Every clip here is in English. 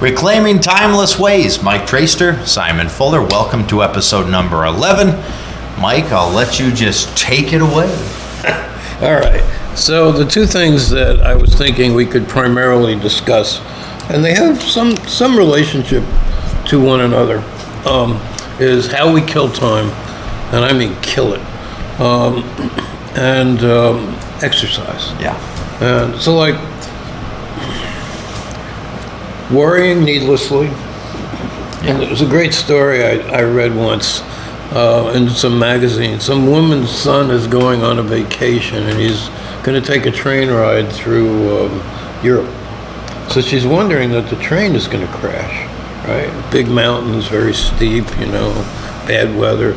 Reclaiming Timeless Ways. Mike Traster, Simon Fuller. Welcome to episode number 11. Mike, I'll let you just take it away. All right. So the two things that I was thinking we could primarily discuss, and they have some relationship to one another, is how we kill time, and I mean kill it, and exercise. Yeah. And so, like, worrying needlessly. And it was a great story I read once in some magazine. Some woman's son is going on a vacation, and he's going to take a train ride through Europe. So she's wondering that the train is going to crash, right? Big mountains, very steep, bad weather.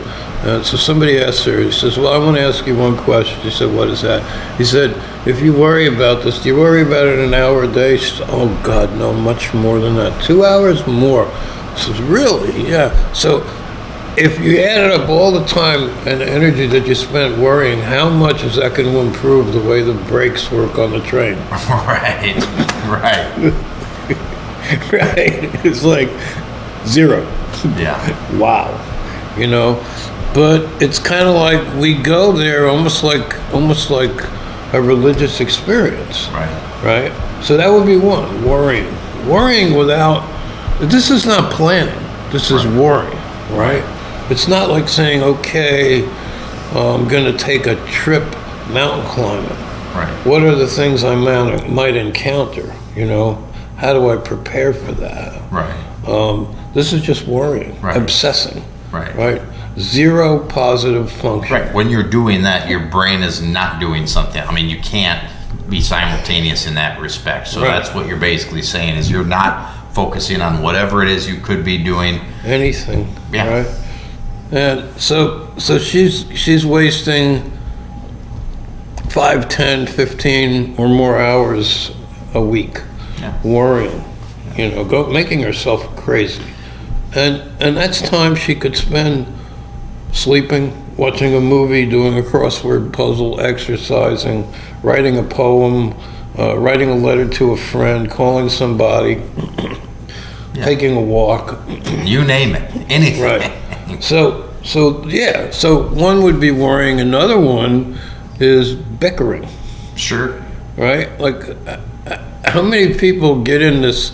So somebody asked her, he says, well, I want to ask you one question. She said, what is that? He said, if you worry about this, do you worry about it an hour a day? She said, oh, God, no, much more than that. 2 hours more. She says, really? Yeah. So if you added up all the time and energy that you spent worrying, how much is that going to improve the way the brakes work on the train? Right. Right. It's like zero. Yeah. Wow. But it's kind of like we go there almost like a religious experience. Right? So that would be one, worrying without, this is not planning, this is worrying, right? It's not like saying, okay, I'm going to take a trip mountain climbing. Right. What are the things I might encounter? How do I prepare for that? Right. This is just worrying, obsessing. Right. Zero positive function. Right. When you're doing that, your brain is not doing something. I mean, you can't be simultaneous in that respect. So that's what you're basically saying is you're not focusing on whatever it is you could be doing. Anything. Yeah. Right. And so she's wasting 5, 10, 15 or more hours a week worrying, making herself crazy. And that's time she could spend sleeping, watching a movie, doing a crossword puzzle, exercising, writing a poem, writing a letter to a friend, calling somebody, taking a walk. You name it, anything. Right. So one would be worrying. Another one is bickering. Sure. Right? Like, how many people get in this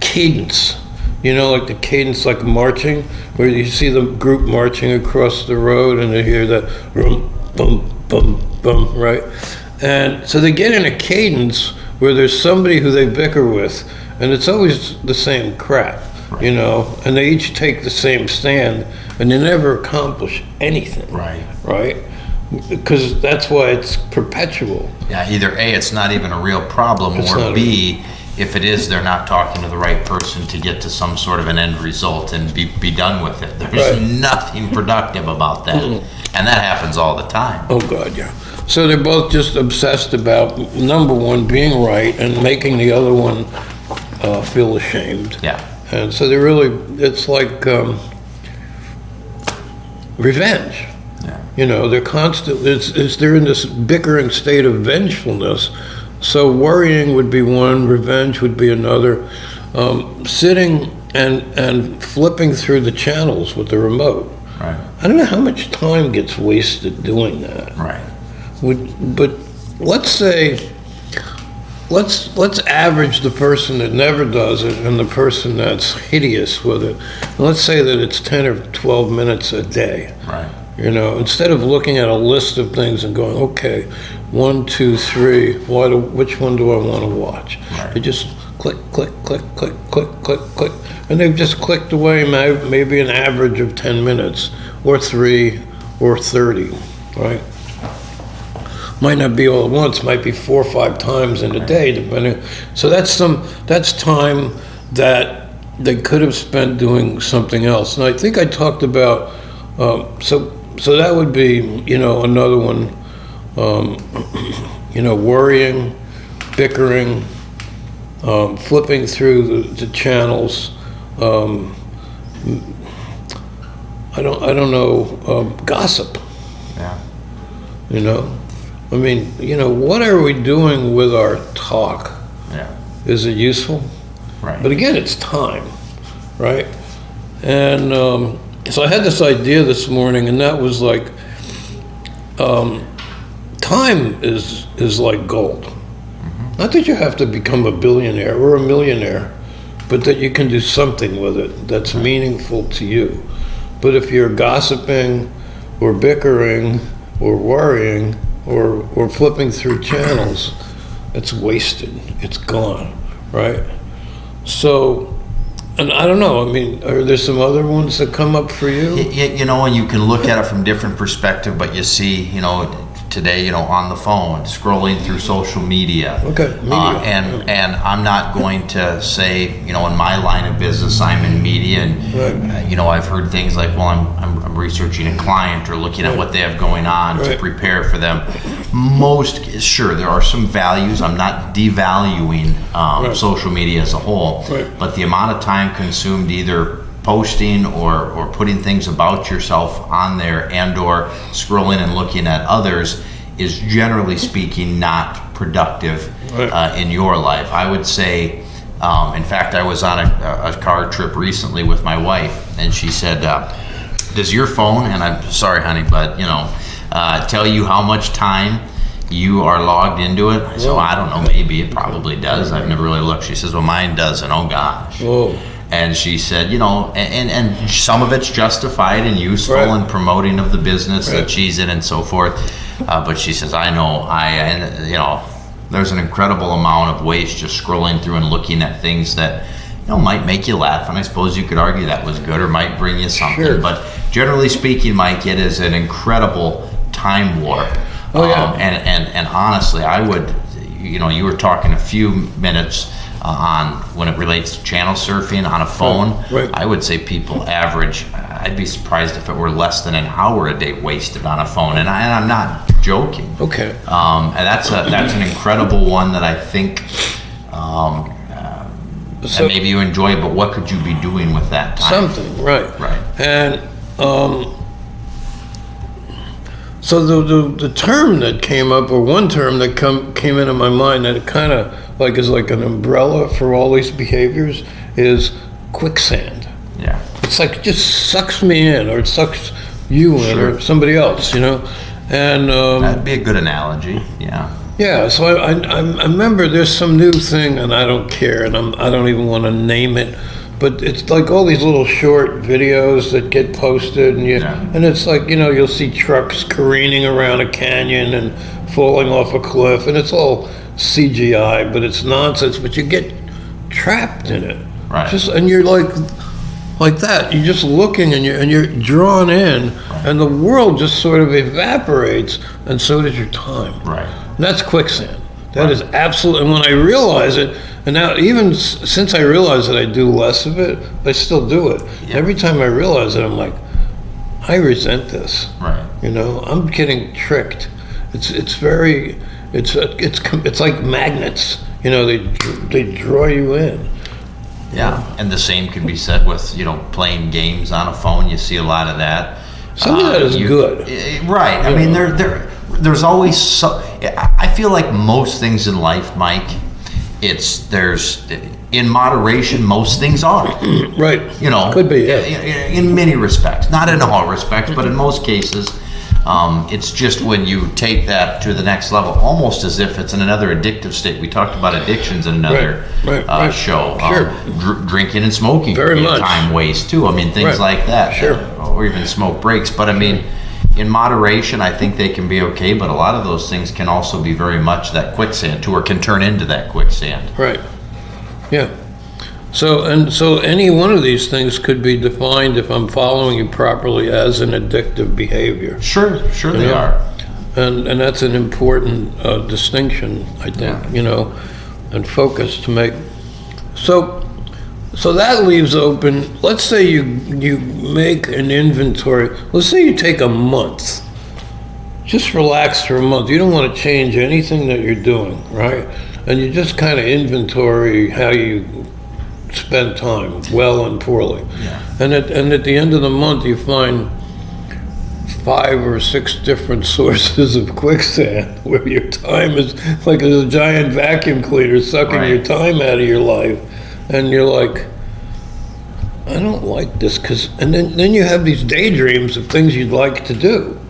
cadence? Like the cadence, like marching, where you see the group marching across the road and they hear that rum, bum, bum, bum, right? And so they get in a cadence where there's somebody who they bicker with, and it's always the same crap, and they each take the same stand, and they never accomplish anything. Right? Because that's why it's perpetual. Yeah, either A, it's not even a real problem, or B, if it is, they're not talking to the right person to get to some sort of an end result and be done with it. There's nothing productive about that. And that happens all the time. Oh, God, yeah. So they're both just obsessed about, number one, being right and making the other one feel ashamed. Yeah. And so it's like revenge. Yeah. They're they're in this bickering state of vengefulness. So worrying would be one, revenge would be another. Sitting and flipping through the channels with the remote. Right. I don't know how much time gets wasted doing that. Right. But let's say, let's average the person that never does it and the person that's hideous with it. And let's say that it's 10 or 12 minutes a day. Right. Instead of looking at a list of things and going, okay, 1, 2, 3, which one do I want to watch? Right. They just click, click, click, click, click, click, click, and they've just clicked away maybe an average of 10 minutes, or 3, or 30, right? Might not be all at once, might be 4 or 5 times in a day, depending. So that's time that they could have spent doing something else. And I think I talked about, so that would be, another one, worrying, bickering, flipping through the channels. I don't know, gossip. Yeah. I mean, what are we doing with our talk? Yeah. Is it useful? Right. But again, it's time, right? And so I had this idea this morning, and that was like, time is like gold. Not that you have to become a billionaire or a millionaire, but that you can do something with it that's meaningful to you. But if you're gossiping or bickering or worrying or flipping through channels, it's wasted. It's gone, right? So, and I don't know, I mean, are there some other ones that come up for you? You know, and you can look at it from different perspective, but you see, you know, today, you know, on the phone, scrolling through social media. Okay, media. And I'm not going to say, you know, in my line of business, I'm in media, and Right. you know, I've heard things like, well, I'm researching a client or looking at what they have going on to Right. prepare for them. Sure, there are some values. I'm not devaluing Right. social media as a whole, Right. but the amount of time consumed either posting or putting things about yourself on there and or scrolling and looking at others is generally speaking not productive Right. in your life. I would say, in fact, I was on a car trip recently with my wife, and she said, does your phone, and I'm sorry honey, but you know, tell you how much time you are logged into it? I said, well, I don't know, maybe it probably does. I've never really looked. She says, well, mine doesn't. Oh gosh. Whoa. And she said, you know, and some of it's justified and useful Right. and promoting of the business Right. that she's in and so forth. But she says, I know, and you know, there's an incredible amount of waste just scrolling through and looking at things that, you know, might make you laugh. And I suppose you could argue that was good or might bring you something. Sure. But generally speaking, Mike, it is an incredible time warp. Oh, yeah. And honestly, I would, you know, you were talking a few minutes on when it relates to channel surfing on a phone. Right. I would say people average, I'd be surprised if it were less than an hour a day wasted on a phone. And I'm not joking. Okay. And that's an incredible one that I think So- and maybe you enjoy, but what could you be doing with that time? Something, right. Right. And so the term that came up, or one term that came into my mind that kind of like is like an umbrella for all these behaviors is quicksand. Yeah. It's like it just sucks me in, or it sucks you in, Sure. or somebody else, you know. And That'd be a good analogy. Yeah. yeah, so I remember there's some new thing, and I don't care, and I don't even want to name it, but it's like all these little short videos that get posted, and Yeah. and it's like, you know, you'll see trucks careening around a canyon and falling off a cliff, and it's all CGI, but it's nonsense. But you get trapped in it, Right. and you're like that. You're just looking, and you're drawn in, and the world just sort of evaporates, and so does your time. Right. And that's quicksand. That is absolutely, and when I realize it, and now even since I realize that I do less of it, I still do it. Yeah. Every time I realize it, I'm like, I resent this. Right. You know, I'm getting tricked. It's like magnets. You know, they draw you in. Yeah, and the same could be said with, you know, playing games on a phone. You see a lot of that. Some of that is good. Right. I mean, there's always so. I feel like most things in life, Mike, there's in moderation. Most things are. Right. You know, Could be, yeah. in many respects, not in all respects, but in most cases. It's just when you take that to the next level, almost as if it's in another addictive state. We talked about addictions in another Right. show. Sure. Drinking and smoking Very could be much. a time waste too. I mean, things Right. like that. Sure. Or even smoke breaks. But I mean, in moderation, I think they can be okay. But a lot of those things can also be very much that quicksand too, or can turn into that quicksand. Right. Yeah. So any one of these things could be defined, if I'm following you properly, as an addictive behavior. Sure they Yeah. are. And that's an important distinction, I think, Yeah. you know, and focus to make. So that leaves open, let's say you make an inventory. Let's say you take a month. Just relax for a month. You don't want to change anything that you're doing, right? And you just kind of inventory how you spend time, well and poorly. Yeah. And at the end of the month, you find 5 or 6 different sources of quicksand where your time is like a giant vacuum cleaner sucking Right. your time out of your life. and you're like, I don't like this, and then you have these daydreams of things you'd like to do,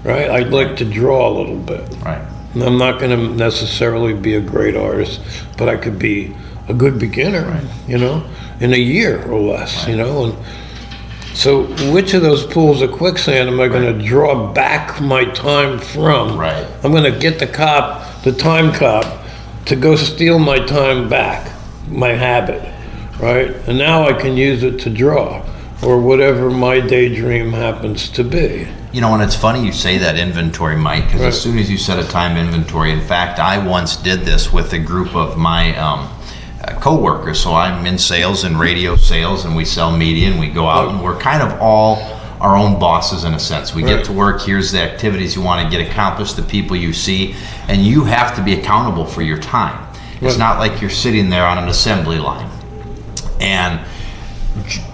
right? I'd like to draw a little bit. Right. And I'm not going to necessarily be a great artist, but I could be a good beginner, you know, in a year or less, you know. And so which of those pools of quicksand am I going to draw back my time from? Right. I'm going to get the time cop, to go steal my time back, my habit, right? And now I can use it to draw, or whatever my daydream happens to be. You know, and it's funny you say that inventory, Mike, because as soon as you said a time inventory, in fact, I once did this with a group of my co-workers. So I'm in sales and radio sales, and we sell media, and we go out, and we're kind of all our own bosses in a sense. We get to work, here's the activities you want to get accomplished, the people you see, and you have to be accountable for your time. It's not like you're sitting there on an assembly line. And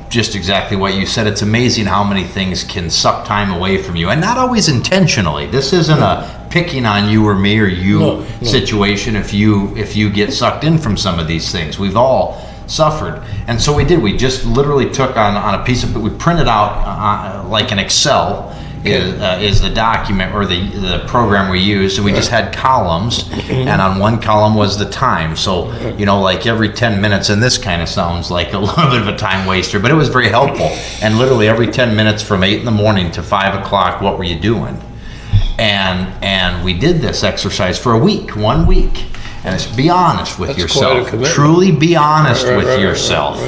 just exactly what you said, it's amazing how many things can suck time away from you, and not always intentionally. This isn't a picking on you or me or you situation if you get sucked in from some of these things. We've all suffered. And so we just literally took on a piece of, we printed out like an Excel is the document or the program we used. So we just had columns, and on one column was the time. So, you know, like every 10 minutes, and this kind of sounds like a little bit of a time waster, but it was very helpful. And literally every 10 minutes from 8 in the morning to 5 o'clock, what were you doing? And we did this exercise for a week, 1 week. And it's be honest with yourself. Truly be honest with yourself.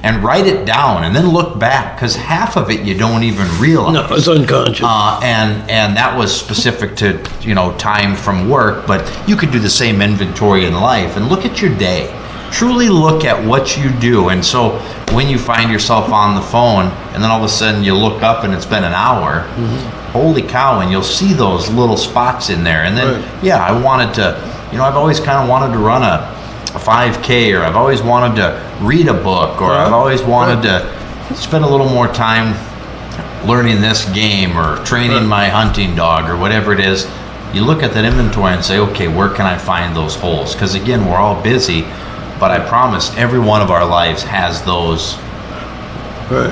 And write it down, and then look back, because half of it you don't even realize. No, it's unconscious. And that was specific to, you know, time from work, but you could do the same inventory in life and look at your day. Truly look at what you do. And so when you find yourself on the phone, and then all of a sudden you look up and it's been an hour, holy cow, and you'll see those little spots in there. And then, I wanted to, you know, I've always kind of wanted to run a 5K, or I've always wanted to read a book, or I've always wanted to spend a little more time learning this game or training my hunting dog or whatever it is. You look at that inventory and say, okay, where can I find those holes? Because again, we're all busy, but I promise every one of our lives has those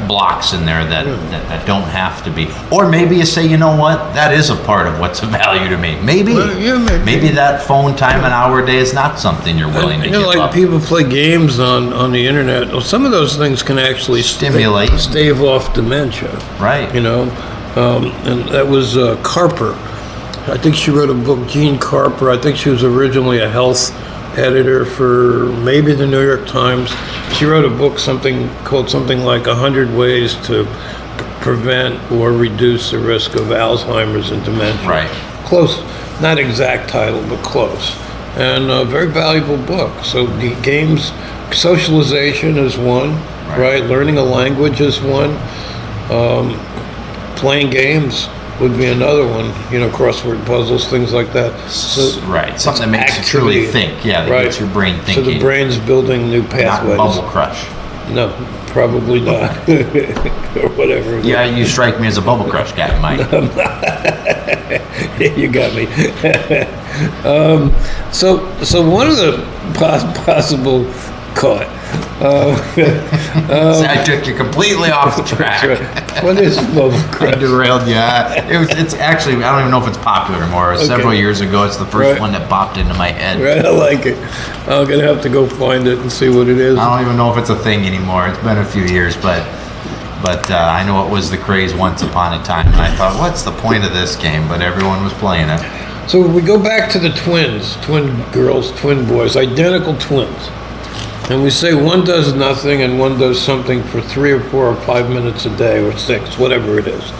blocks in there that don't have to be. Or maybe you say, you know what, that is a part of what's of value to me. Maybe that phone time an hour a day is not something you're willing to give up. People play games on the internet. Well, some of those things can actually stimulate, stave off dementia. Right. You know, and that was Carper. I think she wrote a book, Jean Carper. I think she was originally a health editor for maybe the New York Times. She wrote a book called something like 100 Ways to Prevent or Reduce the Risk of Alzheimer's and Dementia. Right. Close, not exact title, but close. And a very valuable book. So the games, socialization is one, right? Learning a language is one. Playing games would be another one, you know, crossword puzzles, things like that. So something that makes you truly think, that gets your brain thinking. So the brain's building new pathways. Not Bubble Crush. No, probably not. Or whatever. Yeah, you strike me as a Bubble Crush guy, Mike. You got me. So one of the possible caught. I took you completely off track. What is Bubble Crush? I derailed you. It's actually, I don't even know if it's popular anymore. Several years ago, it's the first one that popped into my head. Right, I like it. I'm going to have to go find it and see what it is. I don't even know if it's a thing anymore. It's been a few years, but I know it was the craze once upon a time. And I thought, what's the point of this game? But everyone was playing it. So we go back to the twins, twin girls, twin boys, identical twins. And we say one does nothing and one does something for 3 or 4 or 5 minutes a day, or 6, whatever it is.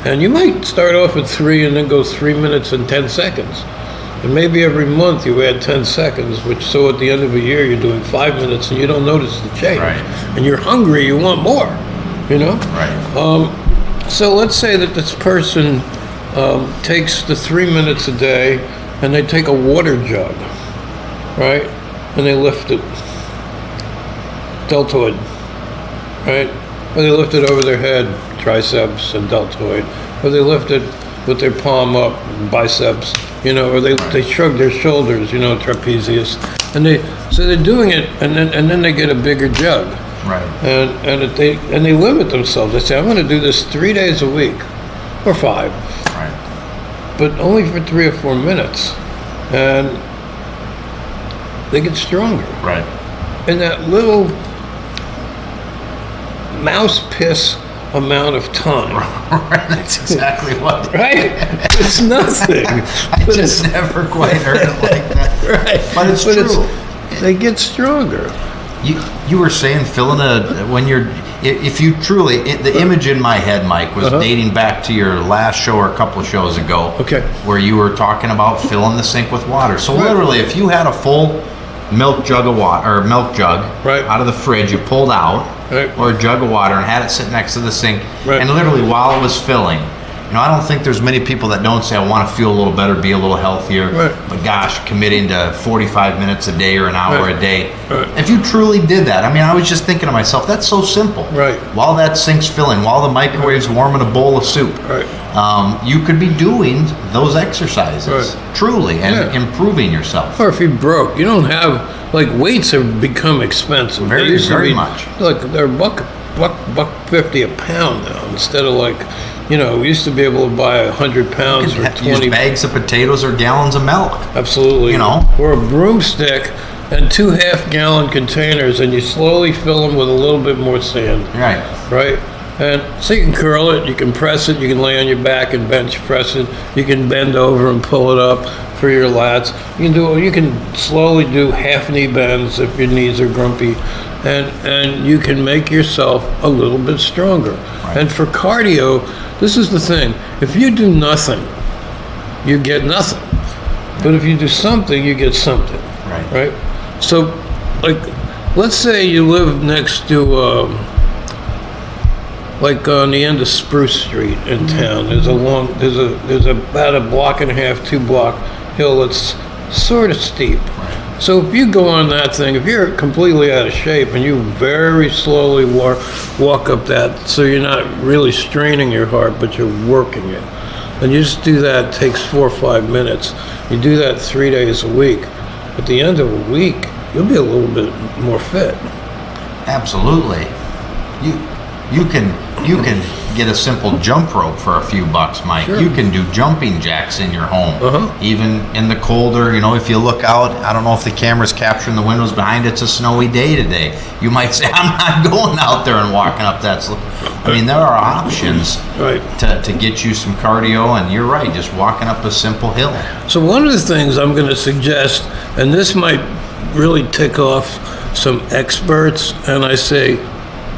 And you might start off at 3 and then go 3 minutes and 10 seconds. And maybe every month you add 10 seconds, so at the end of a year you're doing 5 minutes and you don't notice the change. Right. And you're hungry, you want more, you know? Right. So let's say that this person takes the 3 minutes a day and they take a water jug, right? And they lift it. Deltoid, right? Or they lift it over their head, triceps and deltoid. Or they lift it with their palm up, biceps, you know, or they shrug their shoulders, you know, trapezius. And so they're doing it, and then they get a bigger jug. Right. And they limit themselves. They say, I'm going to do this 3 days a week, or 5, Right. but only for 3 or 4 minutes, and they get stronger. Right. In that little mouse piss amount of time. Right. That's exactly what. Right? It's nothing. I But just it's- never quite heard it like that. Right. But it's true. They get stronger. You were saying, Phil, when you're, if you truly, the image in my head, Mike, was dating back to your last show or a couple of shows ago. Okay. Where you were talking about filling the sink with water. So Right. literally, if you had a full milk jug of water, or milk jug, Right. out of the fridge, you pulled out, Right. or a jug of water, and had it sit next to the sink, Right. and literally while it was filling, I don't think there's many people that don't say, I want to feel a little better, be a little healthier. Right. But gosh, committing to 45 minutes a day or an hour Right. a day. Right. If you truly did that, I was just thinking to myself, that's so simple. Right. While that sink's filling, while the microwave's warming a bowl of soup, Right. you could be doing those exercises, Right. truly, and Yeah. improving yourself. Or if you're broke, you don't have, like, weights have become expensive. Very, They used to very be, much. Like, they're buck 50 a pound now, instead of, like, we used to be able to buy 100 pounds for Use 20. bags of potatoes or gallons of milk. Absolutely. You know? Or a broomstick and 2 half-gallon containers, and you slowly fill them with a little bit more sand. Right. Right? And so you can curl it, you can press it, you can lay on your back and bench press it, you can bend over and pull it up for your lats. You can slowly do half knee bends if your knees are grumpy, and you can make yourself a little bit stronger. Right. And for cardio, this is the thing. If you do nothing, you get nothing. But if you do something, you get something. Right. Right? So, like, let's say you live next to, like on the end of Spruce Street in town. There's about a block and a half, 2-block hill that's sort of steep. So if you go on that thing, if you're completely out of shape and you very slowly walk up that, so you're not really straining your heart, but you're working it. And you just do that, it takes 4 or 5 minutes. You do that 3 days a week. At the end of a week, you'll be a little bit more fit. Absolutely. You can get a simple jump rope for a few bucks, Mike. Sure. You can do jumping jacks in your home. Uh-huh. Even in the colder, if you look out, I don't know if the camera's capturing the windows behind, it's a snowy day today. You might say, I'm not going out there and walking up that slope. There are options Right. to get you some cardio, and you're right, just walking up a simple hill. So one of the things I'm going to suggest, and this might really tick off some experts, and I say,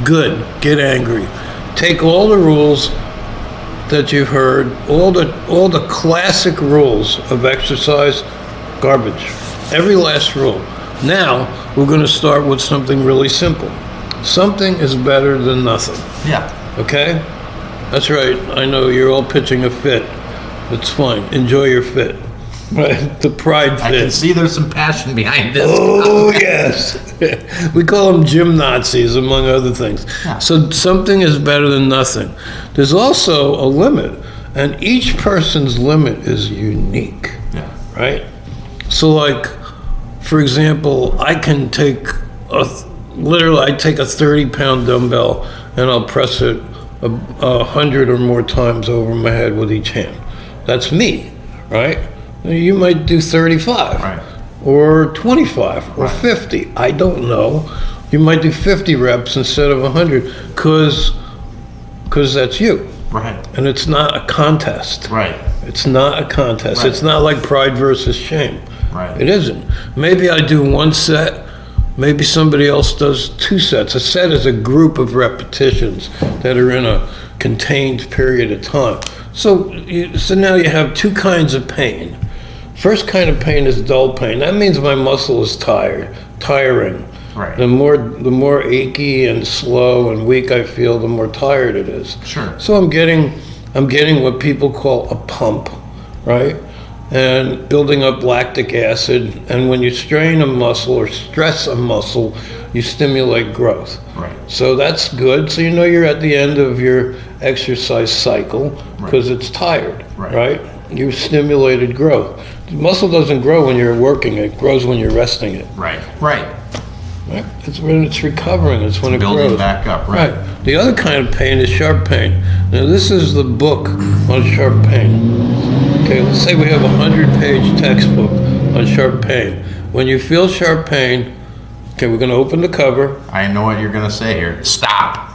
good, get angry. Take all the rules that you've heard, all the classic rules of exercise, garbage. Every last rule. Now, we're going to start with something really simple. Something is better than nothing. Yeah. Okay? That's right. I know you're all pitching a fit. It's fine. Enjoy your fit. Right? The pride I can fit. see there's some passion behind this. Oh, yes. We call them gym Nazis, among other things. Yeah. So something is better than nothing. There's also a limit, and each person's limit is unique, Yeah. right? So, like, for example, I can take I take a 30-pound dumbbell, and I'll press it 100 or more times over my head with each hand. That's me, right? You might do 35. Right. Or 25 or 50. I don't know. You might do 50 reps instead of 100 because that's you. Right. And it's not a contest. Right. It's not a contest. Right. It's not like pride versus shame. Right. It isn't. Maybe I do 1 set. Maybe somebody else does 2 sets. A set is a group of repetitions that are in a contained period of time. So now you have 2 kinds of pain. First kind of pain is dull pain. That means my muscle is tiring. Right. The more achy and slow and weak I feel, the more tired it is. Sure. So I'm getting what people call a pump, right? And building up lactic acid. And when you strain a muscle or stress a muscle, you stimulate growth. Right. So that's good. So you're at the end of your exercise cycle because it's tired, Right. right? You've stimulated growth. Muscle doesn't grow when you're working, it grows when you're resting it. Right. Right? It's when it's recovering, it's when it Building grows. back up, right. The other kind of pain is sharp pain. Now, this is the book on sharp pain. Okay, let's say we have a 100-page textbook on sharp pain. When you feel sharp pain, okay, we're going to open the cover. I know what you're going to say here. Stop.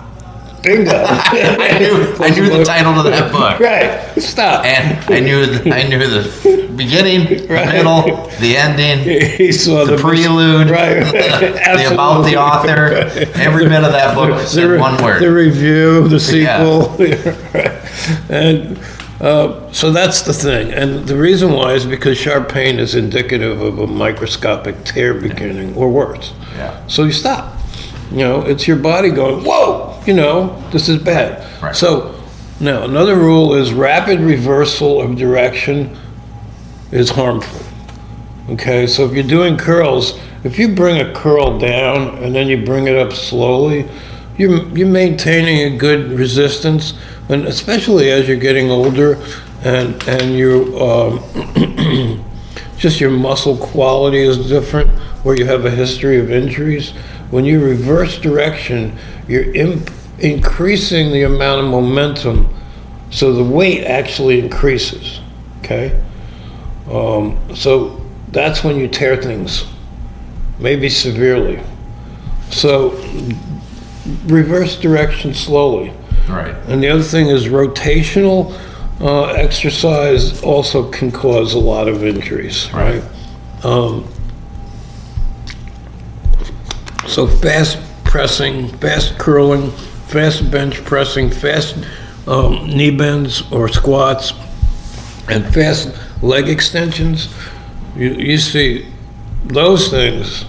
Bingo. I knew the title of that book. Right. Stop. And I knew the beginning, the middle, the ending, He saw the prelude, Right. the about the author. Every bit of that book said one word. The review, the sequel. Right. And so that's the thing. And the reason why is because sharp pain is indicative of a microscopic tear beginning or worse. Yeah. So you stop. It's your body going, whoa, this is bad. Right. So now another rule is rapid reversal of direction is harmful. Okay, so if you're doing curls, if you bring a curl down and then you bring it up slowly, you're maintaining a good resistance, and especially as you're getting older and you just your muscle quality is different, where you have a history of injuries. When you reverse direction, you're increasing the amount of momentum, so the weight actually increases, okay? So that's when you tear things, maybe severely. So reverse direction slowly. Right. And the other thing is rotational exercise also can cause a lot of injuries, right? So fast pressing, fast curling, fast bench pressing, fast knee bends or squats, and fast leg extensions, you see those things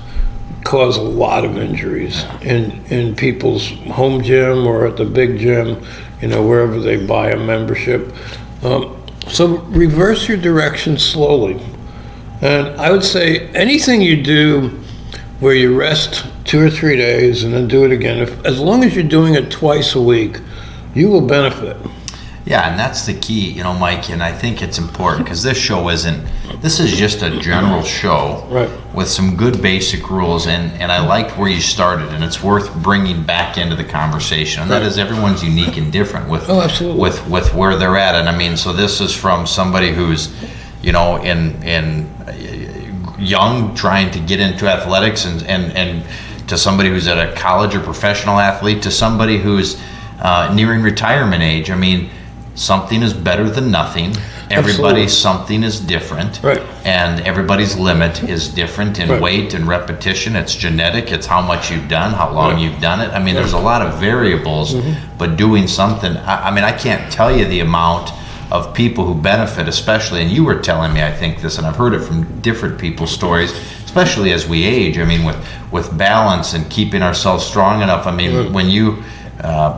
cause a lot of injuries in people's home gym or at the big gym, wherever they buy a membership. So reverse your direction slowly. And I would say anything you do where you rest 2 or 3 days and then do it again, as long as you're doing it twice a week, you will benefit. Yeah, and that's the key, Mike, and I think it's important because this is just a general show Right. with some good basic rules, and I liked where you started, and it's worth bringing back into the conversation, and that is everyone's unique and different with absolutely. with where they're at, and I mean, so this is from somebody who's, in young, trying to get into athletics, and to somebody who's at a college or professional athlete, to somebody who's nearing retirement age. I mean, something is better than nothing. Everybody's something is different. Right. And everybody's limit is different in Right. weight and repetition. It's genetic. It's how much you've done, how long you've done it. I mean, there's a lot of variables, but doing something, I mean, I can't tell you the amount of people who benefit, especially, and you were telling me, I think this, and I've heard it from different people's stories, especially as we age. I mean, with balance and keeping ourselves strong enough. I mean, when you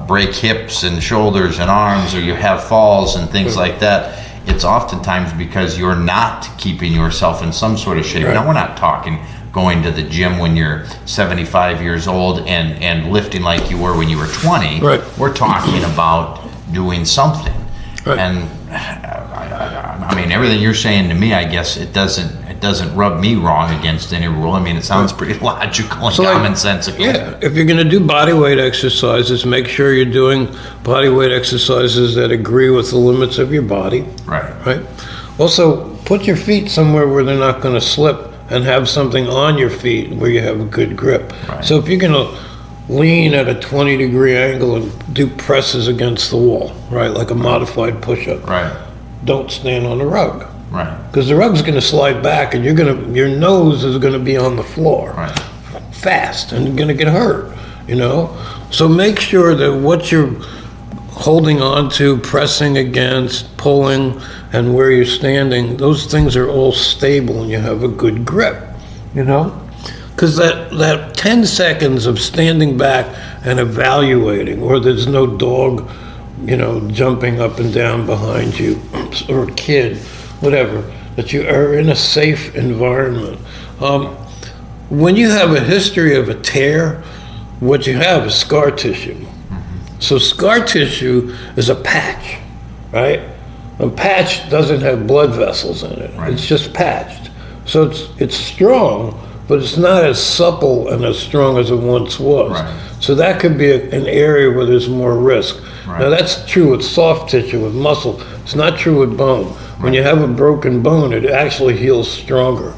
break hips and shoulders and arms, or you have falls and things like that, it's oftentimes because you're not keeping yourself in some sort of shape. Right. Now, we're not talking going to the gym when you're 75 years old and lifting like you were when you were 20. Right. We're talking about doing something. Right. And I mean, everything you're saying to me, I guess it doesn't rub me wrong against any rule. I mean, it sounds pretty logical and commonsensical. Yeah, if you're going to do body weight exercises, make sure you're doing body weight exercises that agree with the limits of your body. Right. Right. Also, put your feet somewhere where they're not going to slip, and have something on your feet where you have a good grip. Right. So if you're going to lean at a 20-degree angle and do presses against the wall, right, like a modified push-up. Right. Don't stand on the rug, Right. because the rug's going to slide back, and your nose is going to be on the floor, Right. fast, and you're going to get hurt. So make sure that what you're holding on to, pressing against, pulling, and where you're standing, those things are all stable, and you have a good grip. Because that 10 seconds of standing back and evaluating, or there's no dog, jumping up and down behind you, or a kid, whatever, that you are in a safe environment. When you have a history of a tear, what you have is scar tissue. So scar tissue is a patch, right? A patch doesn't have blood vessels in it. Right. It's just patched. So it's strong, but it's not as supple and as strong as it once was. Right. So that could be an area where there's more risk. Right. Now that's true with soft tissue, with muscle. It's not true with bone. When you have a broken bone, it actually heals stronger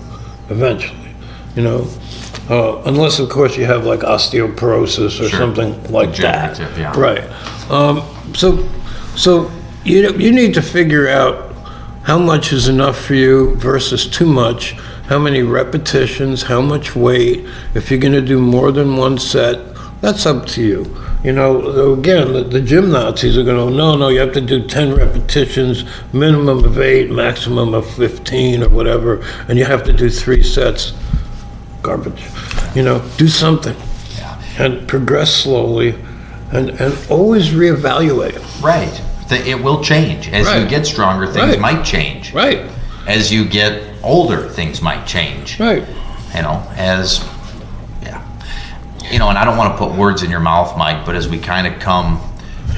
eventually, you know. Unless, of course, you have like osteoporosis or Sure. something like that. Degenerative, yeah. Right. So you need to figure out how much is enough for you versus too much, how many repetitions, how much weight. If you're going to do more than one set, that's up to you. You know, again, the gym Nazis are going to, no, you have to do 10 repetitions, minimum of 8, maximum of 15 or whatever, and you have to do 3 sets. Garbage. You know, do something. Yeah. And progress slowly and always reevaluate. Right. It will change. As you Right. get stronger, things Right. might change. Right, As you get older, things might change. right. You know, you know, and I don't want to put words in your mouth, Mike, but as we kind of come,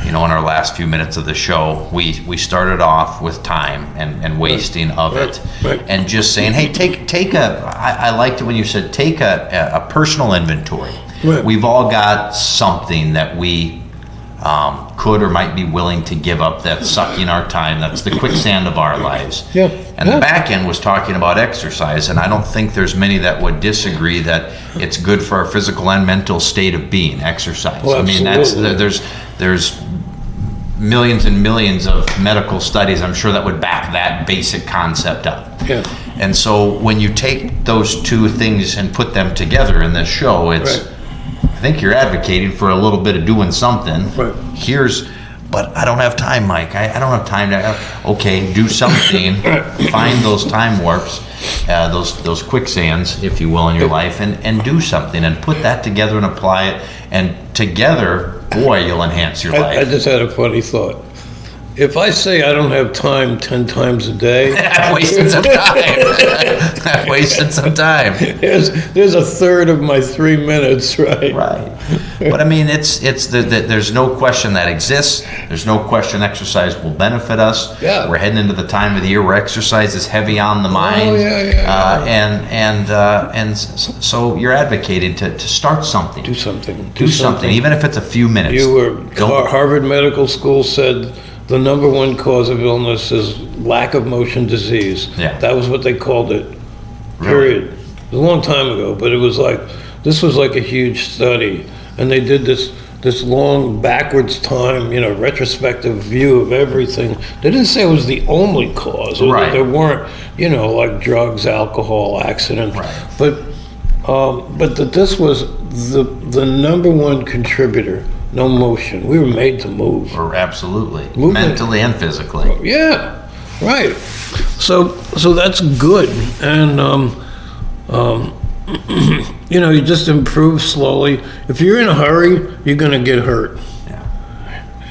you know, in our last few minutes of the show, we started off with time and wasting of it, Right. and just saying, hey, I liked it when you said take a personal inventory. Right. We've all got something that we could or might be willing to give up that's sucking our time. That's the quicksand of our lives. Yeah. And Yeah. the back end was talking about exercise, and I don't think there's many that would disagree that it's good for our physical and mental state of being, exercise. Oh, I mean, absolutely. there's millions and millions of medical studies, I'm sure, that would back that basic concept up. Yeah. And so when you take those two things and put them together in this show, it's, Right. I think you're advocating for a little bit of doing something. Right. But I don't have time, Mike. I don't have time to, okay, do something, find those time warps, those quicksands, if you will, in your life, and do something, and put that together and apply it, and together, boy, you'll enhance your I life. just had a funny thought. If I say I don't have time 10 times a day, I've wasted some time. I've wasted some time. there's a third of my 3 minutes, right? Right. But I mean, there's no question that exists. There's no question exercise will benefit us. Yeah. We're heading into the time of the year where exercise is heavy on the mind. yeah. So you're advocating to start something. Do something. Do something, even if it's a few minutes. You were, Don't- Harvard Medical School said the number one cause of illness is lack of motion disease. Yeah. That was what they called it, Really? period. It was a long time ago, but it was like, this was like a huge study. And they did this long backwards time, you know, retrospective view of everything. They didn't say it was the only cause, or Right. that there weren't, you know, like drugs, alcohol, accidents. Right. But that this was the number one contributor. No motion. We were made to move. Or absolutely, Movement. mentally and physically. Yeah, right. So that's good, and you know, you just improve slowly. If you're in a hurry, you're gonna get hurt. Yeah.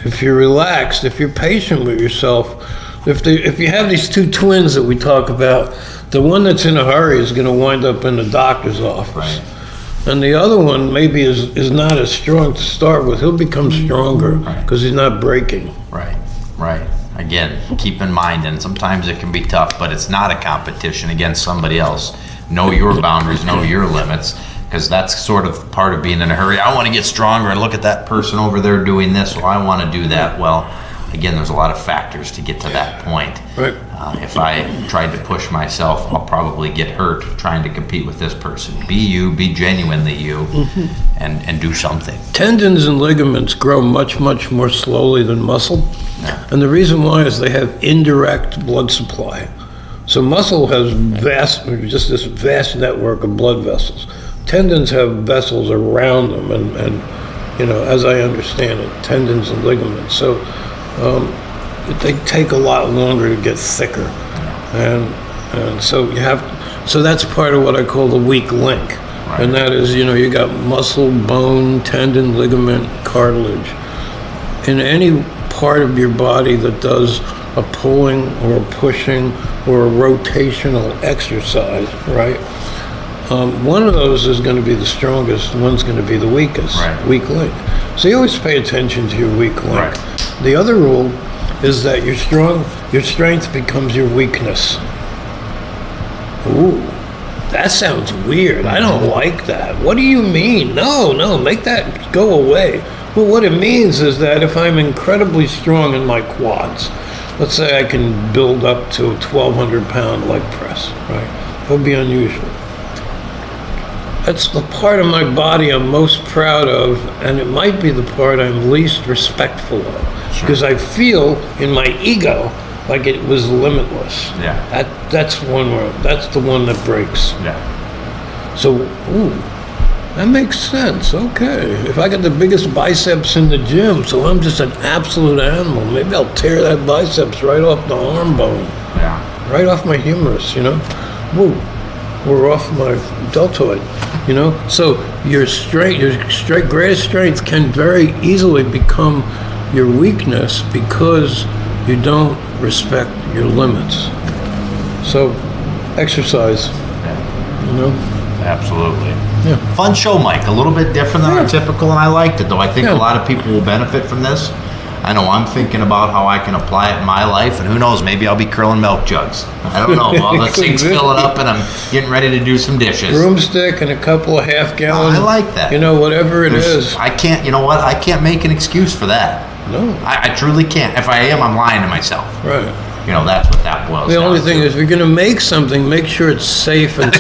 If you're relaxed, if you're patient with yourself, if you have these two twins that we talk about, the one that's in a hurry is gonna wind up in the doctor's office. Right. And the other one maybe is not as strong to start with. He'll become stronger Right. because he's not breaking. Right. Again, keep in mind, and sometimes it can be tough, but it's not a competition against somebody else. Know your boundaries, know your limits, because that's sort of part of being in a hurry. I want to get stronger, and look at that person over there doing this, well, I want to do that. Well, again, there's a lot of factors to get to that point. Right. If I tried to push myself, I'll probably get hurt trying to compete with this person. Be you, be genuinely you, and do something. Tendons and ligaments grow much, much more slowly than muscle. Yeah. And the reason why is they have indirect blood supply. So muscle has just this vast network of blood vessels. Tendons have vessels around them, and you know, as I understand it, tendons and ligaments. So they take a lot longer to get thicker, and so so that's part of what I call the weak link, Right. and that is, you know, you got muscle, bone, tendon, ligament, cartilage. In any part of your body that does a pulling or a pushing or a rotational exercise, right? One of those is going to be the strongest, one's going to be the weakest, Right. weak link. So you always pay attention to your weak link. Right. The other rule is that your strength becomes your weakness. Ooh, that sounds weird. I don't like that. What do you mean? No, make that go away. Well, what it means is that if I'm incredibly strong in my quads, let's say I can build up to a 1,200-pound leg press, right? That would be unusual. That's the part of my body I'm most proud of, and it might be the part I'm least respectful of. Sure. Because I feel in my ego like it was limitless. Yeah. That's the one that breaks. Yeah. So, that makes sense. Okay. If I got the biggest biceps in the gym, so I'm just an absolute animal, maybe I'll tear that biceps right off the arm bone. Yeah. Right off my humerus, Woo. Or off my deltoid, So your greatest strength can very easily become your weakness because you don't respect your limits. So exercise, Absolutely. Yeah. Fun show, Mike. A little bit different than our Yeah. typical, and I liked it, though. I think Yeah. a lot of people will benefit from this. I know I'm thinking about how I can apply it in my life, and who knows, maybe I'll be curling milk jugs. I don't know. All the sinks filling up, and I'm getting ready to do some dishes. broomstick and a couple of half-gallon. I like that. Whatever it is. I can't, you know what? I can't make an excuse for that. No. I truly can't. If I am, I'm lying to myself. Right. That's what that boils The down only thing to. is, if you're going to make something, make sure it's safe and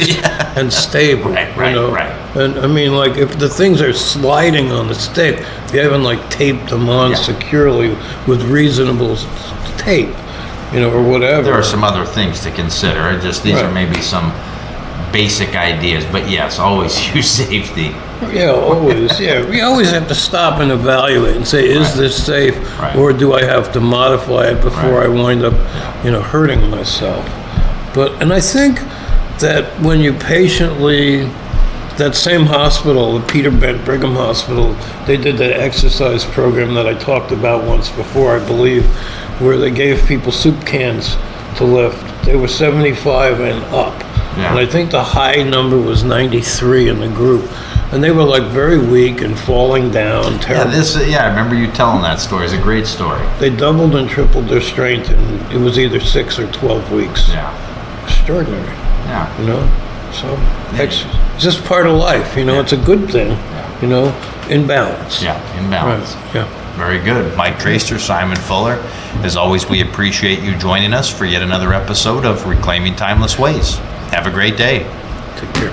and stable. Right. And I mean, like, if the things are sliding on the stick, you haven't taped them on Yeah. securely with reasonable tape, or whatever. There are some other things to consider. These Right. are maybe some basic ideas, but yes, always use safety. Yeah, always. Yeah, we always have to stop and evaluate and say, is Right. this safe, Right. or do I have to modify it before Right. I wind up, hurting myself? And I think that when you patiently, that same hospital, the Peter Bent Brigham Hospital, they did that exercise program that I talked about once before, I believe, where they gave people soup cans to lift. They were 75 and up. Yeah. And I think the high number was 93 in the group. And they were very weak and falling down, terrible. I remember you telling that story. It's a great story. They doubled and tripled their strength, and it was either 6 or 12 weeks. Yeah. Extraordinary, Yeah. So it's just part of life, It's a good thing, in balance. Yeah. In balance. Right. Yeah. Very good. Mike Traster, Simon Fuller. As always, we appreciate you joining us for yet another episode of Reclaiming Timeless Ways. Have a great day. Take care.